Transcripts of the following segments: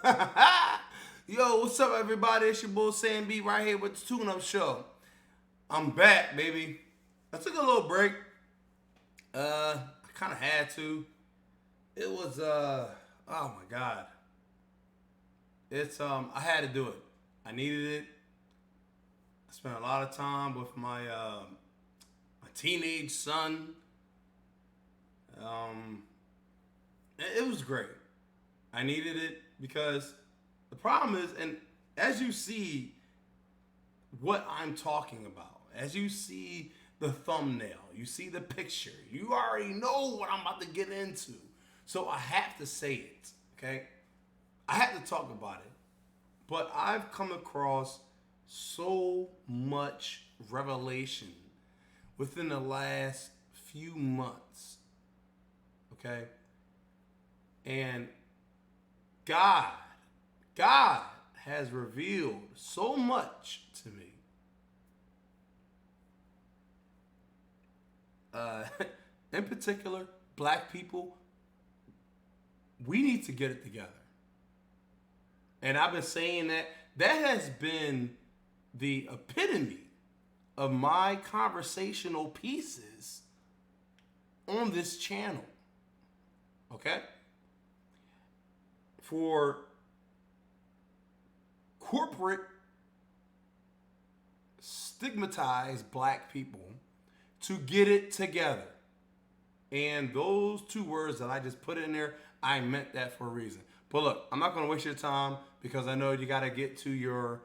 Yo, what's up, everybody? It's your boy Sam B right here with the Tune Up Show. I'm back, baby. I took a little break. I kind of had to. It was oh my god. I had to do it. I needed it. I spent a lot of time with my teenage son. Um, it was great. I needed it because the problem is, and as you see what I'm talking about, as you see the thumbnail, you see the picture, you already know what I'm about to get into. So I have to say it, okay? I have to talk about it. But I've come across so much revelation within the last few months, okay? And God, God has revealed so much to me. Uh, in particular, black people, we need to get it together. And I've been saying that has been the epitome of my conversational pieces on this channel. Okay? For corporate stigmatized black people to get it together. And those two words that I just put in there, I meant that for a reason. But look, I'm not going to waste your time because I know you got to get to your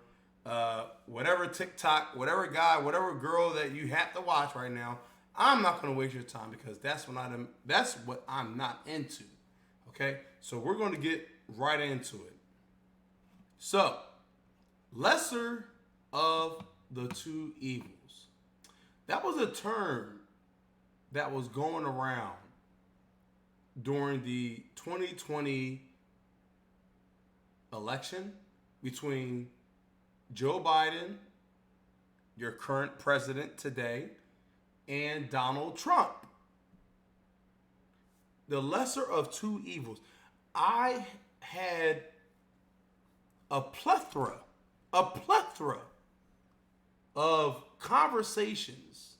whatever TikTok, whatever guy, whatever girl that you have to watch right now. I'm not going to waste your time because that's what I'm not into. Okay? So we're going to get right into it. So, lesser of the two evils. That was a term that was going around during the 2020 election between Joe Biden, your current president today, and Donald Trump. The lesser of two evils. I had a plethora of conversations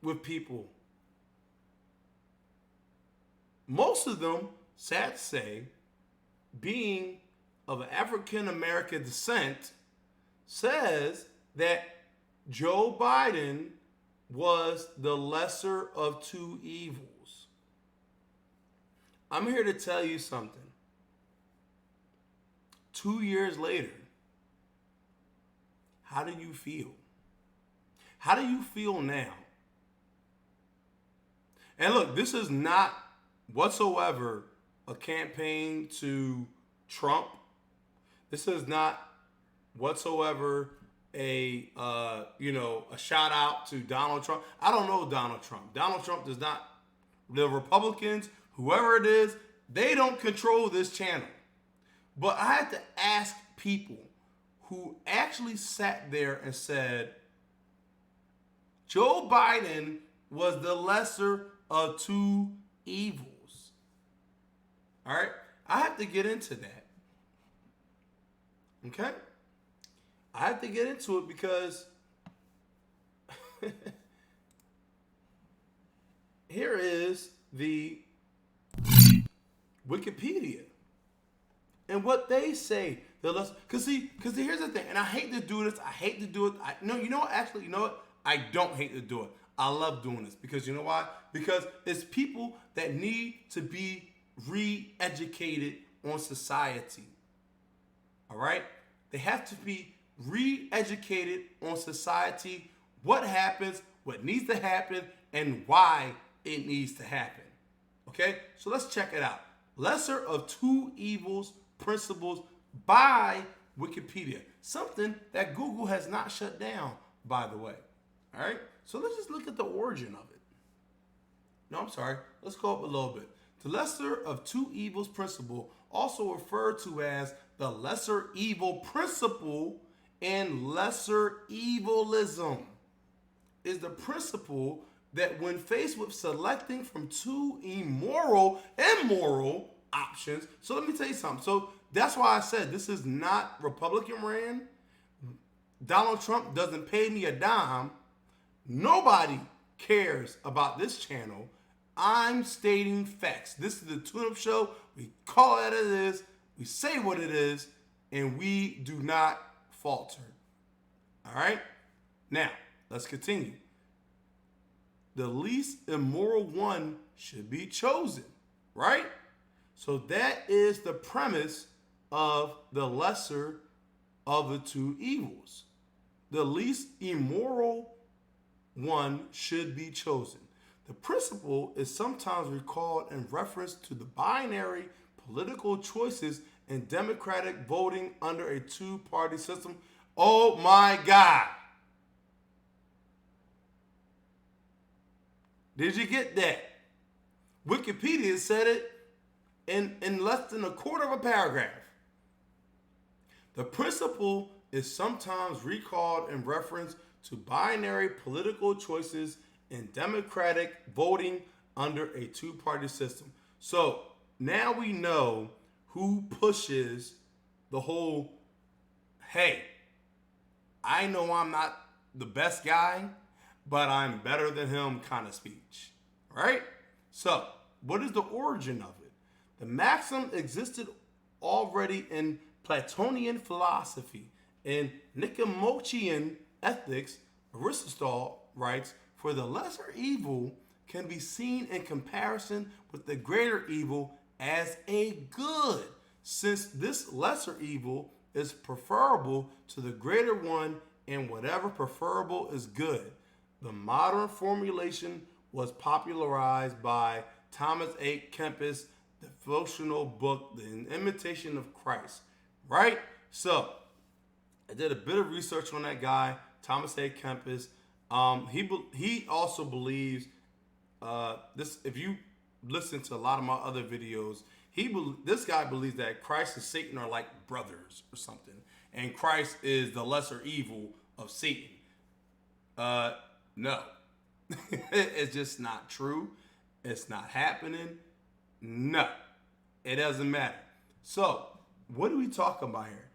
with people. Most of them, sad to say, being of African American descent, says that Joe Biden was the lesser of two evils. I'm here to tell you something. 2 years later, how do you feel? How do you feel now? And look, this is not whatsoever a campaign to Trump. This is not whatsoever a shout out to Donald Trump. I don't know Donald Trump. Donald Trump does not. The Republicans, whoever it is, they don't control this channel. But I had to ask people who actually sat there and said, Joe Biden was the lesser of two evils. All right? I have to get into that. Okay? I have to get into it because here is the Wikipedia. And what they say, because here's the thing, and I hate to do this. I hate to do it. You know what? Actually, you know what? I don't hate to do it. I love doing this because you know why? Because it's people that need to be re-educated on society. All right? They have to be re-educated on society, what happens, what needs to happen, and why it needs to happen. Okay? So let's check it out. Lesser of two evils principles by Wikipedia. Something that Google has not shut down, by the way. All right? So let's just look at the origin of it. No, I'm sorry. Let's go up a little bit. The lesser of two evils principle, also referred to as the lesser evil principle and lesser evilism, is the principle that when faced with selecting from two immoral and moral options. So let me tell you something. So that's why I said this is not Republican ran. Donald Trump doesn't pay me a dime. Nobody cares about this channel. I'm stating facts. This is the Tune Up Show. We call it as it is. We say what it is, and we do not falter. All right? Now, let's continue. The least immoral one should be chosen, right? So that is the premise of the lesser of the two evils. The least immoral one should be chosen. The principle is sometimes recalled in reference to the binary political choices in democratic voting under a two-party system. Oh my God. Did you get that? Wikipedia said it in less than a quarter of a paragraph. The principle is sometimes recalled in reference to binary political choices in democratic voting under a two-party system. So now we know who pushes the whole, hey, I know I'm not the best guy, but I'm better than him kind of speech, right? So what is the origin of it? The maxim existed already in Platonian philosophy. In Nicomachean ethics, Aristotle writes, for the lesser evil can be seen in comparison with the greater evil as a good, since this lesser evil is preferable to the greater one, and whatever preferable is good. The modern formulation was popularized by Thomas A. Kempis' devotional book, The Imitation of Christ, right? So I did a bit of research on that guy, Thomas A. Kempis. He also believes this. If you listen to a lot of my other videos, this guy believes that Christ and Satan are like brothers or something, and Christ is the lesser evil of Satan. No, it's just not true. It's not happening. No, it doesn't matter. So, what are we talking about here?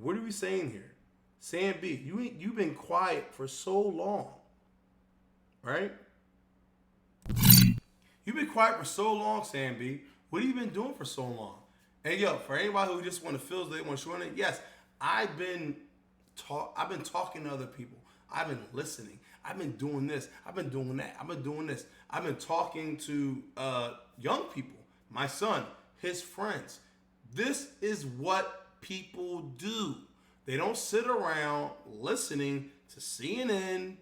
What are we saying here? Sam B, you've been quiet for so long, right? You've been quiet for so long, Sam B. What have you been doing for so long? And yo, for anybody who just want to feel they want to shorten it, yes, I've been talking to other people. I've been listening. I've been doing this. I've been doing that. I've been doing this. I've been talking to young people, my son, his friends. This is what people do. They don't sit around listening to CNN.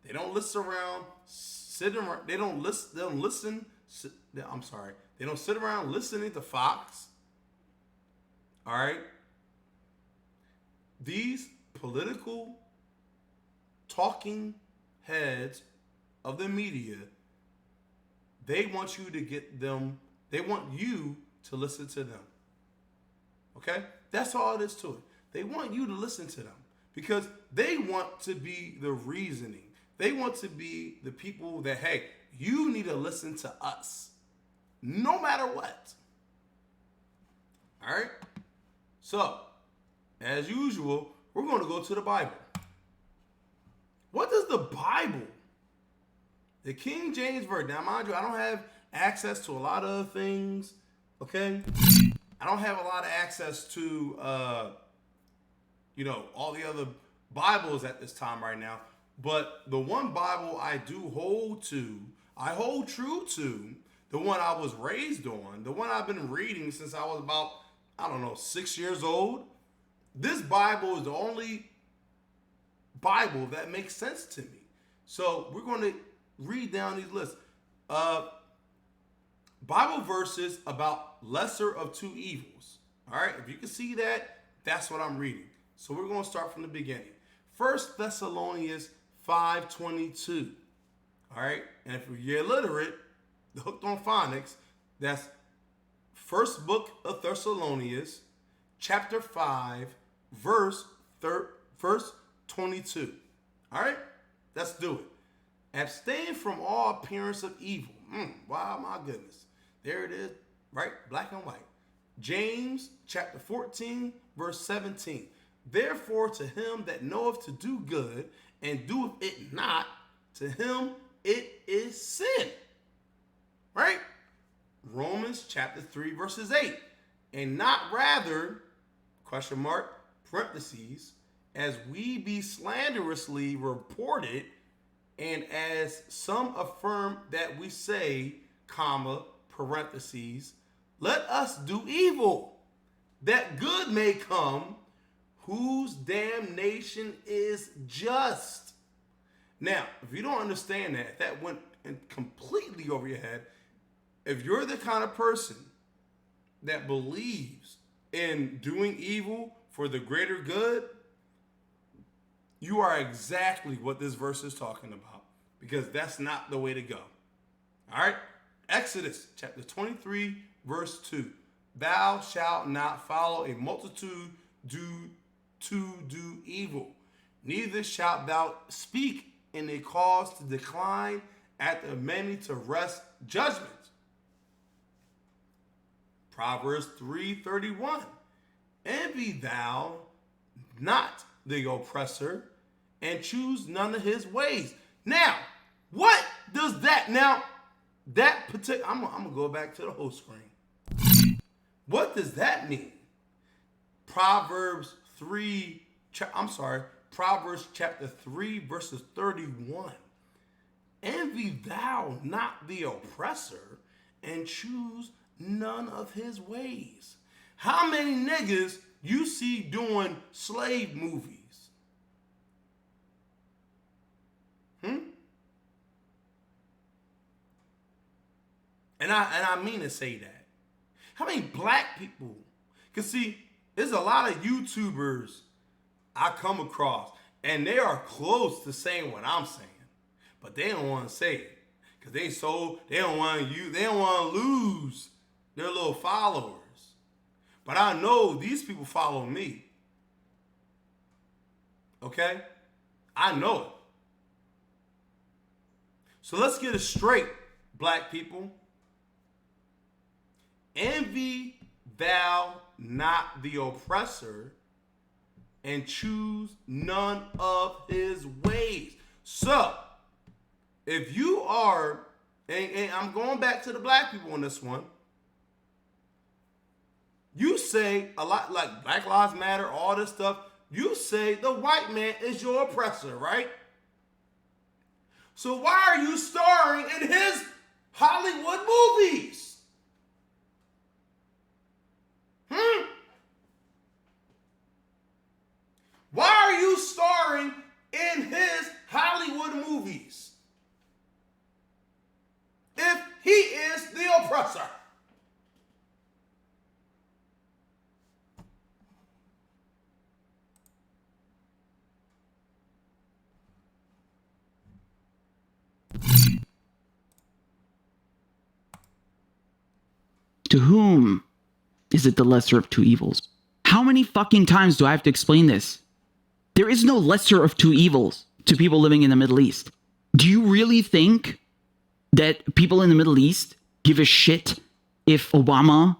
They don't listen around sitting around. They don't listen. I'm sorry. They don't sit around listening to Fox. All right. These political talking heads of the media, they want you to get them. They want you to listen to them. Okay? That's all it is to it. They want you to listen to them because they want to be the reasoning. They want to be the people that, hey, you need to listen to us no matter what. All right? So, as usual, we're going to go to the Bible. What does the Bible, the King James Version, now mind you, I don't have access to a lot of other things, okay? I don't have a lot of access to, all the other Bibles at this time right now. But the one Bible I do hold true to, the one I was raised on, the one I've been reading since I was about, 6 years old. This Bible is the only Bible that makes sense to me. So we're going to read down these lists. Bible verses about lesser of two evils. All right, if you can see that, that's what I'm reading. So we're going to start from the beginning. 1 Thessalonians 5:22. All right, and if you're illiterate, hooked on phonics, that's first book of Thessalonians, chapter 5, verse 22. All right, let's do it. Abstain from all appearance of evil. Wow, my goodness. There it is. right? Black and white. James chapter 14, verse 17. Therefore, to him that knoweth to do good and doeth it not, to him it is sin. Right? Romans chapter 3, verses 8. And not rather, question mark, parentheses, as we be slanderously reported, and as some affirm that we say, comma, parentheses, let us do evil, that good may come, whose damnation is just. Now, if you don't understand that, if that went completely over your head, if you're the kind of person that believes in doing evil for the greater good, you are exactly what this verse is talking about, because that's not the way to go. All right? Exodus chapter 23, verse 2. Thou shalt not follow a multitude to do evil, neither shalt thou speak in a cause to decline at the many to wrest judgment. Proverbs 3:31. Envy thou not the oppressor, and choose none of his ways. Now, what does that, now, that particular, I'm gonna go back to the whole screen. What does that mean? Proverbs chapter 3, verses 31. Envy thou not the oppressor, and choose none of his ways. How many niggas you see doing slave movies? And I mean to say that. How many black people? Because see, there's a lot of YouTubers I come across, and they are close to saying what I'm saying, but they don't want to say it because they don't want to lose their little followers. But I know these people follow me. Okay? I know it. So let's get it straight, black people. Envy thou not the oppressor, and choose none of his ways. So, if you are, and I'm going back to the black people on this one, you say a lot like Black Lives Matter, all this stuff, you say the white man is your oppressor, right? So why are you starring in his Hollywood movies? Why are you starring in his Hollywood movies if he is the oppressor? To whom is it the lesser of two evils? How many fucking times do I have to explain this? There is no lesser of two evils to people living in the Middle East. Do you really think that people in the Middle East give a shit if Obama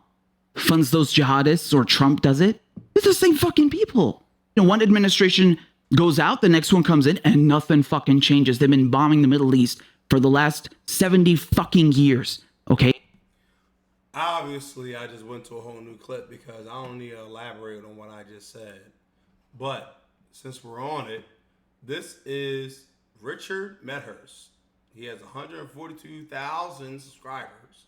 funds those jihadists or Trump does it? It's the same fucking people. You know, one administration goes out, the next one comes in, and nothing fucking changes. They've been bombing the Middle East for the last 70 fucking years, okay? Obviously, I just went to a whole new clip because I don't need to elaborate on what I just said. But since we're on it, this is Richard Medhurst. He has 142,000 subscribers.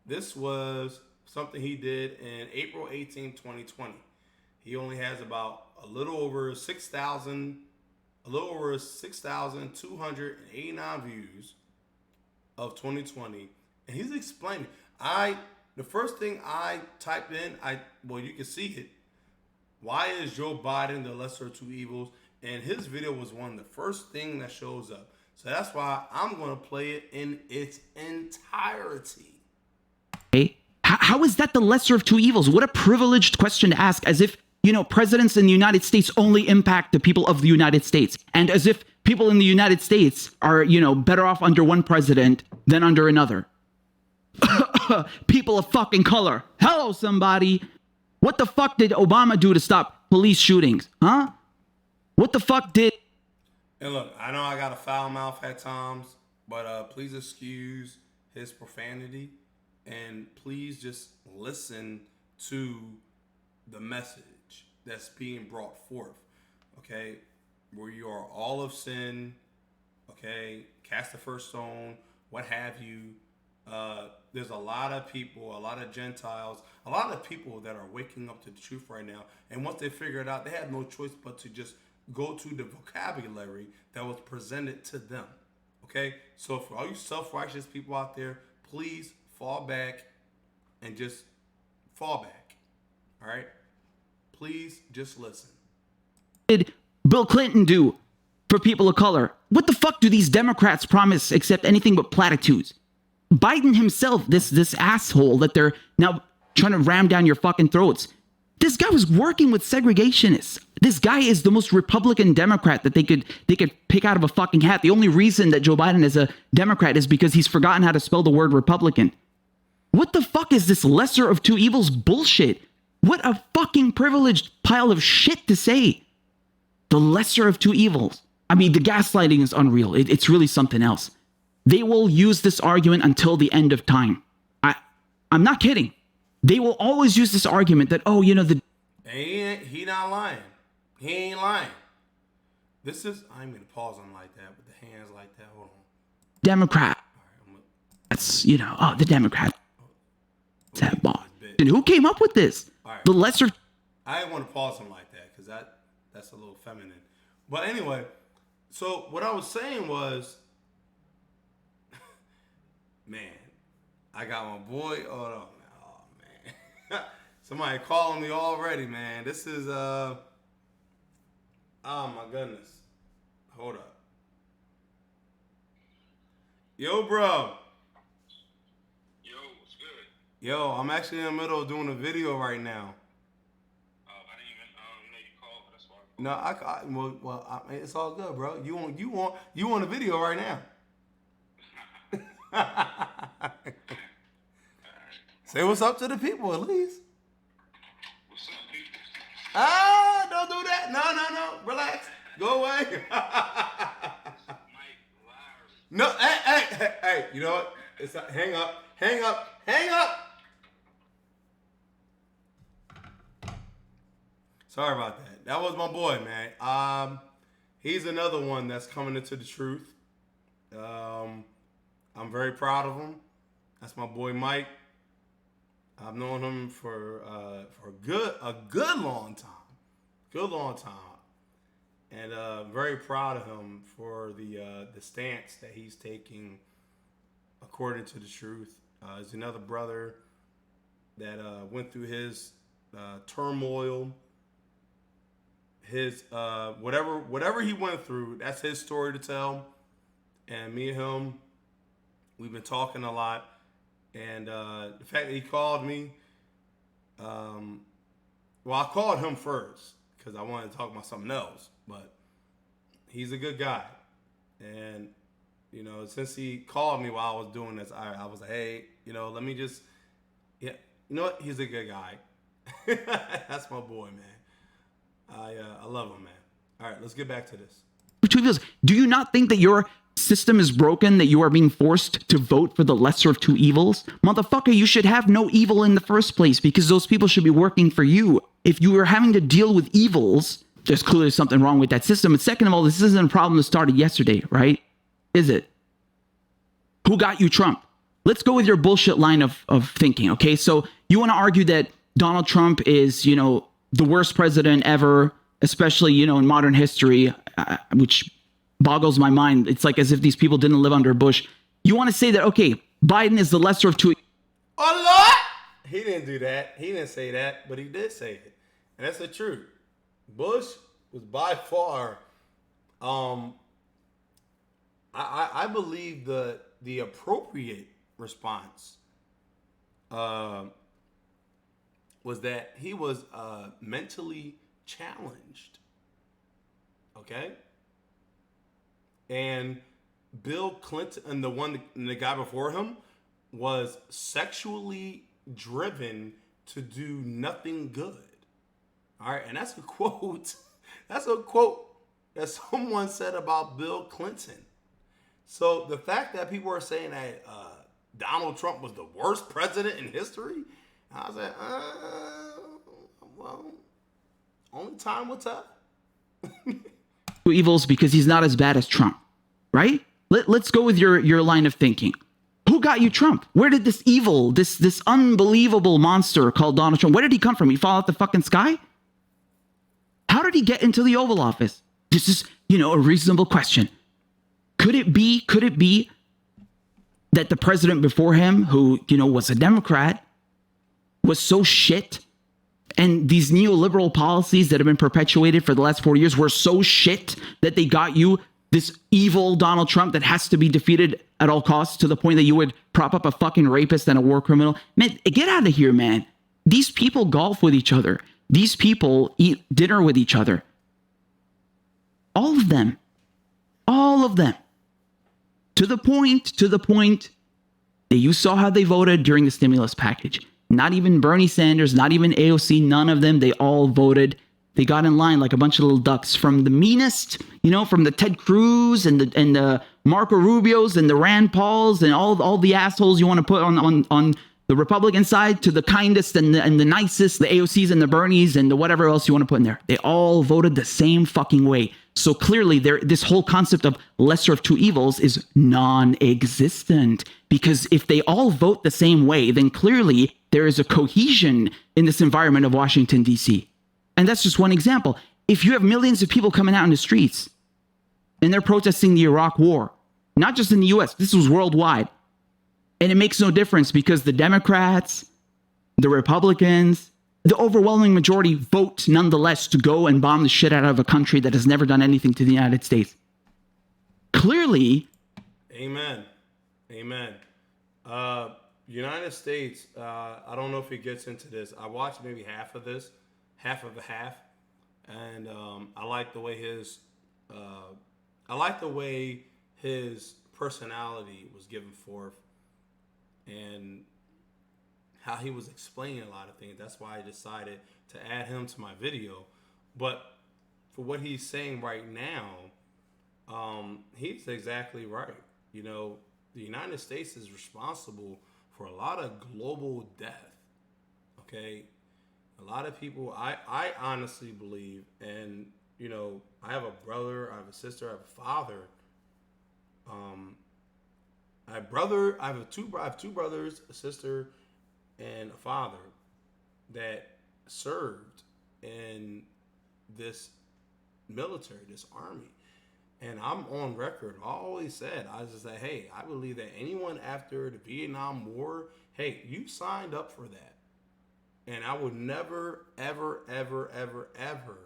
This was something he did in April 18, 2020. He only has about a little over 6,289 views of 2020. And he's explaining. The first thing I typed in, you can see it. Why is Joe Biden the lesser of two evils? And his video was one of the first thing that shows up. So that's why I'm going to play it in its entirety. Okay. How is that the lesser of two evils? What a privileged question to ask, as if, you know, presidents in the United States only impact the people of the United States. And as if people in the United States are, you know, better off under one president than under another. people of fucking color. Hello, somebody. What the fuck did Obama do to stop police shootings? Huh? What the fuck did... And look, I know I got a foul mouth at times, but please excuse his profanity, and please just listen to the message that's being brought forth. Okay, where you are all of sin. Okay, cast the first stone. What have you? There's a lot of people, a lot of Gentiles, a lot of people that are waking up to the truth right now. And once they figure it out, they have no choice but to just go to the vocabulary that was presented to them. Okay? So for all you self-righteous people out there, please fall back and just fall back. All right? Please just listen. Did Bill Clinton do for people of color? What the fuck do these Democrats promise except anything but platitudes? Biden himself, this asshole that they're now trying to ram down your fucking throats. This guy was working with segregationists. This guy is the most Republican Democrat that they could pick out of a fucking hat. The only reason that Joe Biden is a Democrat is because he's forgotten how to spell the word Republican. What the fuck is this lesser of two evils bullshit? What a fucking privileged pile of shit to say. The lesser of two evils. I mean, the gaslighting is unreal. It's really something else. They will use this argument until the end of time. I'm not kidding. They will always use this argument that, oh, you know, He not lying. He ain't lying. This is, I'm going to pause him like that with the hands like that. Hold on. Democrat. That's, you know, oh, the Democrat. That bot. And who came up with this? Right. The lesser. I didn't want to pause him like that because that's a little feminine. But anyway, so what I was saying was, man, I got my boy. Hold on. Oh, man. Somebody calling me already, man. This is, oh, my goodness. Hold up. Yo, bro. Yo, what's good? Yo, I'm actually in the middle of doing a video right now. I didn't even know you called. That's why. No, it's all good, bro. You want a video right now? Say what's up to the people at least. What's up, people? Don't do that. No. Relax. Go away. Mike Lowry. No, hey. You know what? It's not, hang up. Sorry about that. That was my boy, man. He's another one that's coming into the truth. I'm very proud of him. That's my boy Mike. I've known him for a good long time, and very proud of him for the stance that he's taking according to the truth. He's another brother that went through his turmoil, his whatever he went through. That's his story to tell, and me and him, we've been talking a lot. And the fact that he called me, well, I called him first because I wanted to talk about something else. But he's a good guy. And, you know, since he called me while I was doing this, I was like, hey, you know, let me just, yeah, you know what? He's a good guy. That's my boy, man. I love him, man. All right, let's get back to this. Do you not think that your system is broken, that you are being forced to vote for the lesser of two evils? Motherfucker, you should have no evil in the first place because those people should be working for you. If you were having to deal with evils, there's clearly something wrong with that system. And second of all, this isn't a problem that started yesterday, right? Is it? Who got you Trump? Let's go with your bullshit line of thinking, okay? So you want to argue that Donald Trump is, you know, the worst president ever, especially, you know, in modern history, which boggles my mind. It's like as if these people didn't live under Bush. You want to say that, okay, Biden is the lesser of two. Oh, Lord! He didn't do that. He didn't say that, but he did say it. And that's the truth. Bush was by far, I believe the appropriate response was that he was mentally challenged. Okay? And Bill Clinton and the guy before him was sexually driven to do nothing good. All right, and that's a quote. That's a quote that someone said about Bill Clinton. So the fact that people are saying that Donald Trump was the worst president in history, I was like, well, only time will tell. Evils because he's not as bad as Trump, right? Let's go with your line of thinking. Who got you Trump? Where did this evil, this unbelievable monster called Donald Trump, where did he come from? He fall out the fucking sky? How did he get into the Oval Office? This is, a reasonable question. Could it be that the president before him, who, was a Democrat, was so shit, and these neoliberal policies that have been perpetuated for the last 40 years were so shit that they got you this evil Donald Trump that has to be defeated at all costs, to the point that you would prop up a fucking rapist and a war criminal? Man, get out of here, man. These people golf with each other. These people eat dinner with each other. All of them. All of them. To the point that you saw how they voted during the stimulus package. Not even Bernie Sanders, not even AOC, none of them. They all voted. They got in line like a bunch of little ducks, from the meanest, from the Ted Cruz and the Marco Rubios and the Rand Pauls and all the assholes you want to put on the Republican side, to the kindest and the nicest, the AOCs and the Bernies and the whatever else you want to put in there. They all voted the same fucking way. So clearly this whole concept of lesser of two evils is non-existent, because if they all vote the same way, then clearly there is a cohesion in this environment of Washington, D.C. And that's just one example. If you have millions of people coming out in the streets and they're protesting the Iraq war, not just in the U.S., this was worldwide. And it makes no difference, because the Democrats, the Republicans, the overwhelming majority vote nonetheless to go and bomb the shit out of a country that has never done anything to the United States. Clearly. Amen. United States, I don't know if he gets into this. I watched maybe half of this, half of a half. And I like the way his personality was given forth, and how he was explaining a lot of things. That's why I decided to add him to my video. But for what he's saying right now, he's exactly right. The United States is responsible for a lot of global death. Okay? A lot of people, I honestly believe, and, I have a brother, I have a sister, I have a father. I have two brothers, a sister, and a father that served in this military, this army. And I'm on record. I always said, I just said, hey, I believe that anyone after the Vietnam War, hey, you signed up for that. And I would never, ever, ever, ever, ever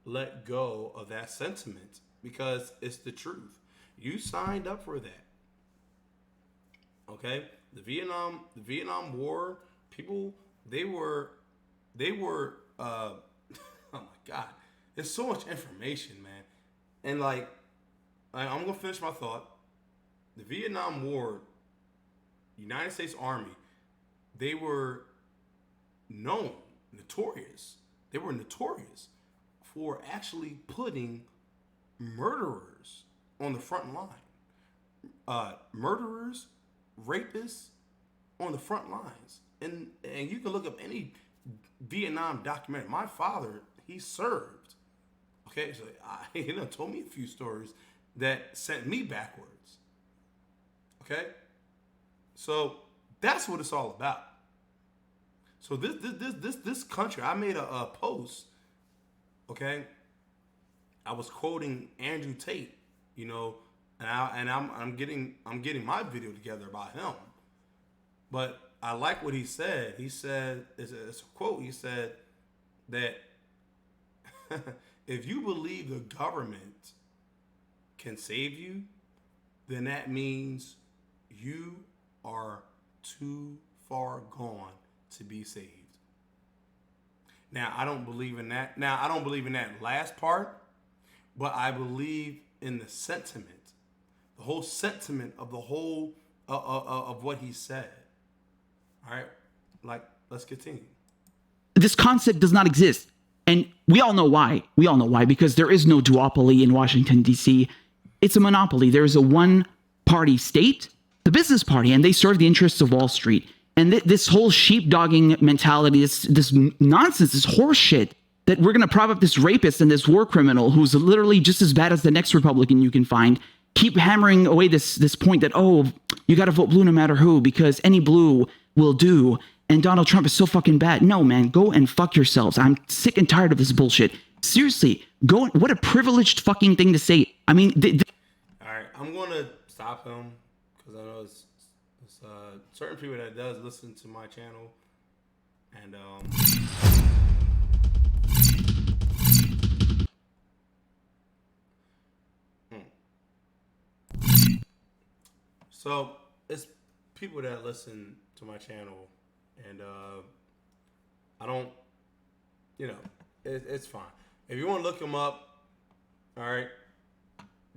let go of that sentiment, because it's the truth. You signed up for that. Okay? The Vietnam War, people, they were oh my God. There's so much information, man. And I'm gonna finish my thought. The Vietnam War, United States Army, they were notorious. They were notorious for actually putting murderers on the front line. Murderers, rapists on the front lines. And you can look up any Vietnam documentary. My father, he served. Okay, so he done told me a few stories that sent me backwards. Okay? So that's what it's all about. So this country, I made a post, okay? I was quoting Andrew Tate, and I'm getting my video together about him. But I like what he said. He said, it's a quote, he said that if you believe the government can save you, then that means you are too far gone to be saved. Now, I don't believe in that. Now, I don't believe in that last part, but I believe in the sentiment. The whole sentiment of the whole of what he said. All right, like let's continue. This concept does not exist. And we all know why. We all know why, because there is no duopoly in Washington, D.C. It's a monopoly. There is a one-party state, the business party, and they serve the interests of Wall Street. And this whole sheepdogging mentality, this nonsense, this horse shit, that we're going to prop up this rapist and this war criminal who's literally just as bad as the next Republican you can find, keep hammering away this point that, oh, you got to vote blue no matter who, because any blue will do. And Donald Trump is so fucking bad. No, man, go and fuck yourselves. I'm sick and tired of this bullshit. Seriously, go. What a privileged fucking thing to say. I mean, All right, I'm going to stop him because I know it's certain people that does listen to my channel. And so it's people that listen to my channel. And I don't, it's fine. If you want to look him up, all right,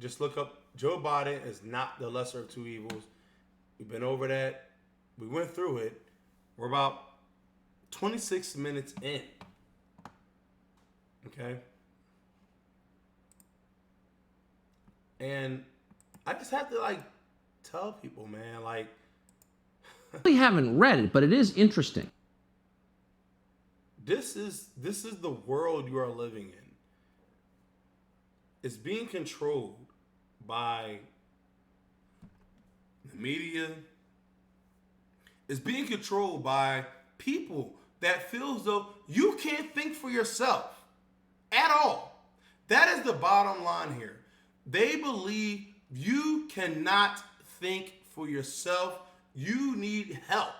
just look up Joe Biden is not the lesser of two evils. We've been over that. We went through it. We're about 26 minutes in. Okay? And I just have to, tell people, man, I haven't read it, but it is interesting. This is the world you are living in. It's being controlled by the media. It's being controlled by people that feel as though you can't think for yourself at all. That is the bottom line here. They believe you cannot think for yourself. You need help.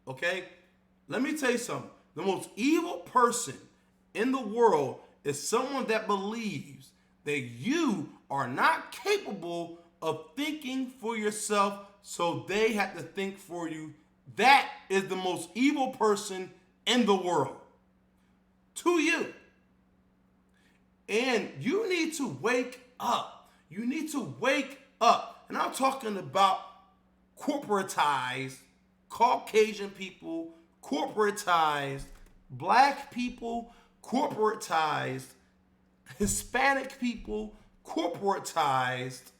Okay? Let me tell you something. The most evil person in the world is someone that believes that you are not capable of thinking for yourself, so they have to think for you. That is the most evil person in the world. To you. And you need to wake up. You need to wake up. And I'm talking about corporatized Caucasian people, corporatized black people, corporatized Hispanic people, corporatized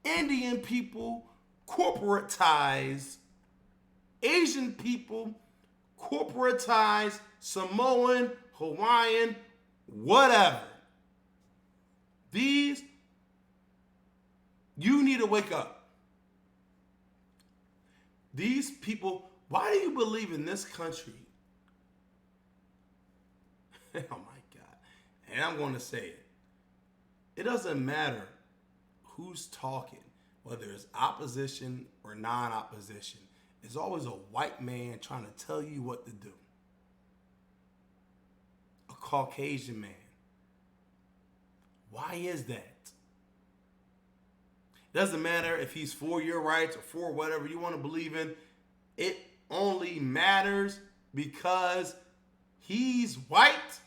Indian people, corporatized Asian people, corporatized Samoan, Hawaiian, whatever. These, you need to wake up. These people, why do you believe in this country? Oh my God. And I'm going to say it. It doesn't matter who's talking, whether it's opposition or non-opposition. It's always a white man trying to tell you what to do. A Caucasian man. Why is that? It doesn't matter if he's for your rights or for whatever you want to believe in. It only matters because he's white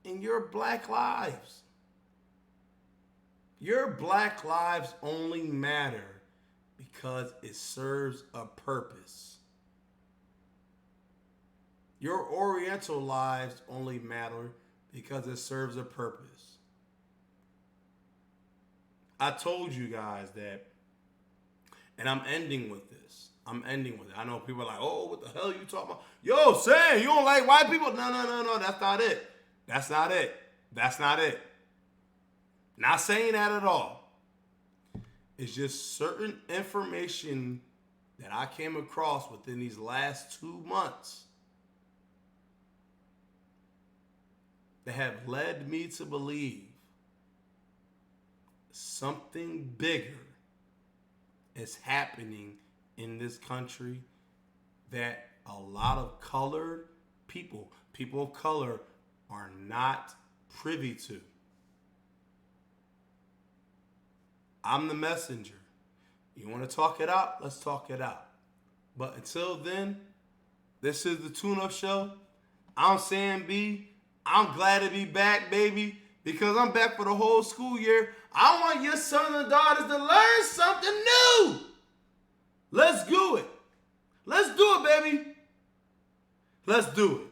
and you're black lives. Your black lives only matter because it serves a purpose. Your Oriental lives only matter because it serves a purpose. I told you guys that, and I'm ending with this. I know people are like, oh, what the hell are you talking about? Yo, Sam, you don't like white people? No, that's not it. That's not it. Not saying that at all. It's just certain information that I came across within these last 2 months that have led me to believe something bigger is happening in this country that a lot of colored people of color, are not privy to. I'm the messenger. You want to talk it out? Let's talk it out. But until then, this is the Tune Up Show. I'm Sam B. I'm glad to be back, baby, because I'm back for the whole school year. I want your sons and daughters to learn something new. Let's do it. Let's do it, baby. Let's do it.